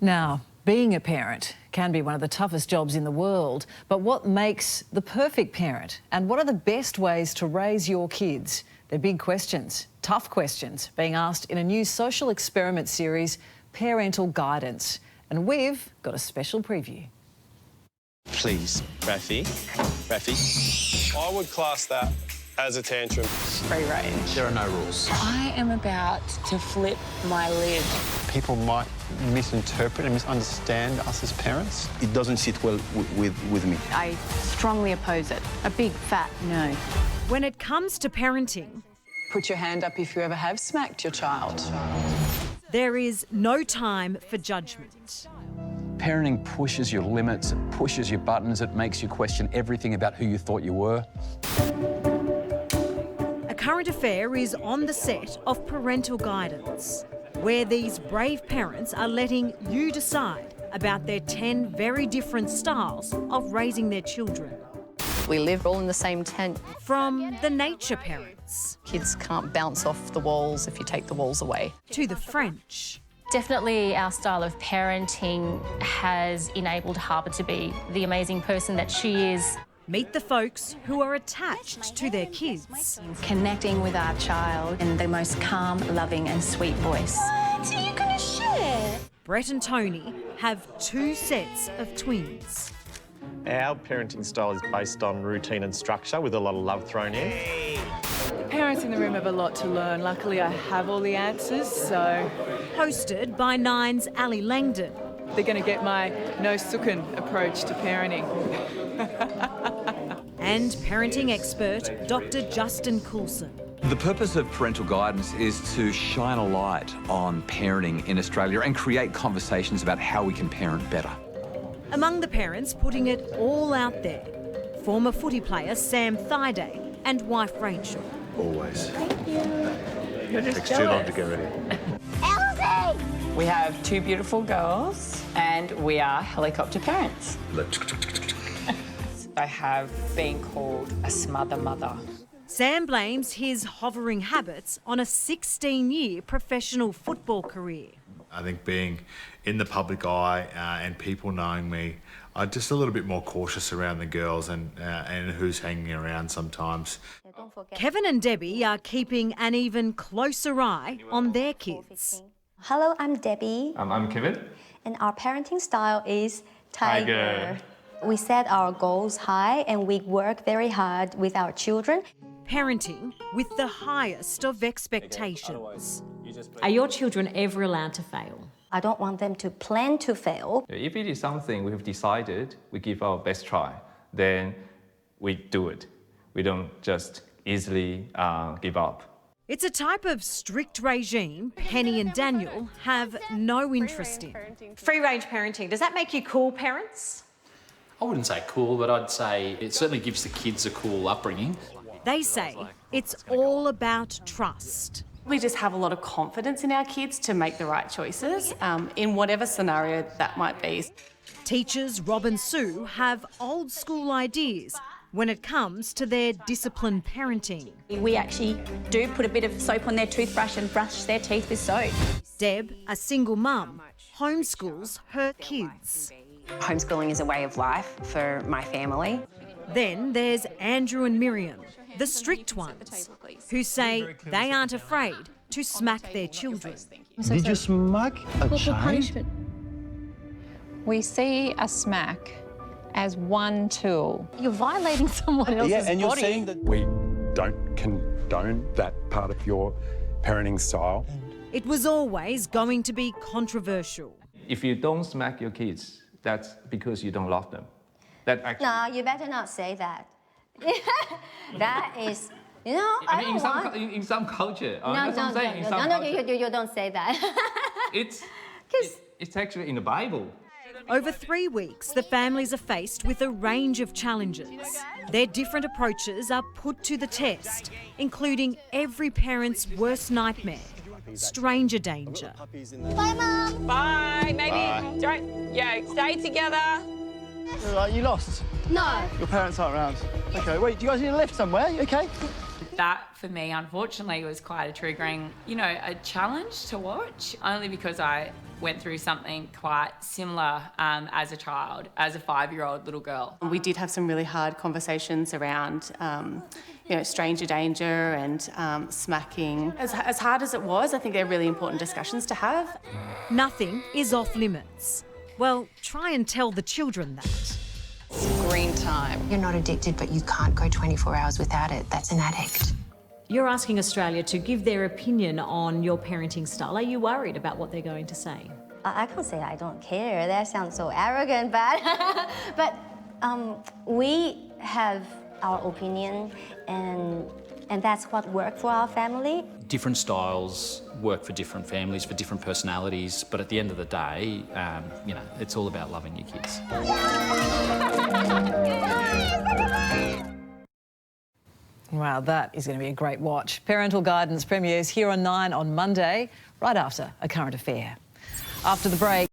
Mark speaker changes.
Speaker 1: Now, being a parent can be one of the toughest jobs in the world, but what makes the perfect parent? And what are the best ways to raise your kids? They're big questions, tough questions, being asked in a new social experiment series, Parental Guidance. And we've got a special preview.
Speaker 2: Please, Rafi.
Speaker 3: I would class that as a tantrum.
Speaker 4: Free range.
Speaker 2: There are no rules.
Speaker 4: I am about to flip my lid.
Speaker 5: People might misinterpret and misunderstand us as parents.
Speaker 2: It doesn't sit well with me.
Speaker 6: I strongly oppose it. A big fat no.
Speaker 7: When it comes to parenting,
Speaker 4: Put your hand up if you ever have smacked your child.
Speaker 7: there is no time for judgment.
Speaker 8: Parenting pushes your limits, it pushes your buttons, it makes you question everything about who you thought you were.
Speaker 7: A current affair is on the set of Parental Guidance, where these brave parents are letting you decide about their 10 very different styles of raising their children.
Speaker 6: We live all in the same tent.
Speaker 7: From the nature parents
Speaker 6: Kids can't bounce off the walls if you take the walls away.
Speaker 7: to the French,
Speaker 9: Definitely our style of parenting has enabled Harper to be the amazing person that she is.
Speaker 7: meet the folks who are attached to their kids.
Speaker 9: Connecting with our child in the most calm, loving and sweet voice.
Speaker 10: What are you going to share?
Speaker 7: Brett and Tony have 2 sets of twins.
Speaker 11: Our parenting style is based on routine and structure with a lot of love thrown in.
Speaker 4: The parents in the room have a lot to learn. Luckily, I have all the answers, so
Speaker 7: Hosted by Nine's Ali Langdon.
Speaker 4: they're going to get my no sookin approach to parenting.
Speaker 7: And parenting expert Dr. Justin Coulson.
Speaker 8: The purpose of Parental Guidance is to shine a light on parenting in Australia and create conversations about how we can parent better.
Speaker 7: Among the parents putting it all out there, former footy player Sam Thaiday and wife Rachel.
Speaker 5: Always.
Speaker 10: Thank you.
Speaker 4: You're just
Speaker 5: Takes too long to get ready.
Speaker 10: Elsie!
Speaker 4: We have 2 beautiful girls, and we are helicopter parents. I have been called a smother mother.
Speaker 7: Sam blames his hovering habits on a 16-year professional football career.
Speaker 12: I think being in the public eye and people knowing me, I'm just a little bit more cautious around the girls and who's hanging around sometimes.
Speaker 7: Kevin and Debbie are keeping an even closer eye on their kids.
Speaker 10: Hello, I'm Debbie,
Speaker 11: I'm Kevin.
Speaker 10: and our parenting style is Tiger. We set our goals high and we work very hard with our children.
Speaker 7: Parenting with the highest of expectations.
Speaker 13: Are your children ever allowed to fail?
Speaker 10: I don't want them to plan to fail.
Speaker 11: If it is something we have decided, we give our best try, then we do it. We don't just easily give up.
Speaker 7: It's a type of strict regime Penny and Daniel have no interest in.
Speaker 13: Free-range parenting, does that make you cool parents?
Speaker 2: I wouldn't say cool, but I'd say it certainly gives the kids a cool upbringing.
Speaker 7: They say it's all about trust.
Speaker 14: We just have a lot of confidence in our kids to make the right choices in whatever scenario that might be.
Speaker 7: Teachers Rob and Sue have old school ideas when it comes to their disciplined parenting.
Speaker 10: We actually do put a bit of soap on their toothbrush and brush their teeth with soap.
Speaker 7: Deb, a single mum, homeschools her kids.
Speaker 6: Homeschooling is a way of life for my family.
Speaker 7: Then there's Andrew and Miriam, the strict ones, who say they aren't afraid to smack their children.
Speaker 5: Did you smack a child?
Speaker 6: We see a smack as one tool.
Speaker 10: You're violating someone else's
Speaker 5: Yeah, and you're
Speaker 10: body.
Speaker 5: saying that
Speaker 15: We don't condone that part of your parenting style.
Speaker 7: It was always going to be controversial.
Speaker 11: If you don't smack your kids, that's because you don't love them. That actually.
Speaker 10: No, you better not say that. That is, you know, I
Speaker 11: mean,
Speaker 10: don't want...
Speaker 11: in some culture.
Speaker 10: No,
Speaker 11: that's what I'm saying. In some culture.
Speaker 10: you don't say that.
Speaker 11: It's actually in the Bible.
Speaker 7: Over 3 weeks, the families are faced with a range of challenges. Their different approaches are put to the test, including every parent's worst nightmare, stranger danger.
Speaker 10: Bye, Mum.
Speaker 4: Bye. Maybe don't. Stay together.
Speaker 5: You lost?
Speaker 10: No.
Speaker 5: Your parents aren't around. Okay, wait, do you guys need a lift somewhere? You okay?
Speaker 16: That, for me, unfortunately, was quite a triggering, a challenge to watch, only because I went through something quite similar as a child, as a 5-year-old little girl.
Speaker 14: We did have some really hard conversations around, stranger danger and smacking. As hard as it was, I think they're really important discussions to have.
Speaker 7: Nothing is off limits. Well, try and tell the children that.
Speaker 17: Screen time.
Speaker 6: You're not addicted, but you can't go 24 hours without it. That's an addict.
Speaker 13: You're asking Australia to give their opinion on your parenting style. Are you worried about what they're going to say?
Speaker 10: I can't say I don't care. That sounds so arrogant, but we have our opinion, and that's what worked for our family.
Speaker 2: Different styles work for different families, for different personalities, but at the end of the day, it's all about loving your kids.
Speaker 1: Wow, that is going to be a great watch. Parental Guidance premieres here on 9 on Monday, right after A Current Affair. After the break.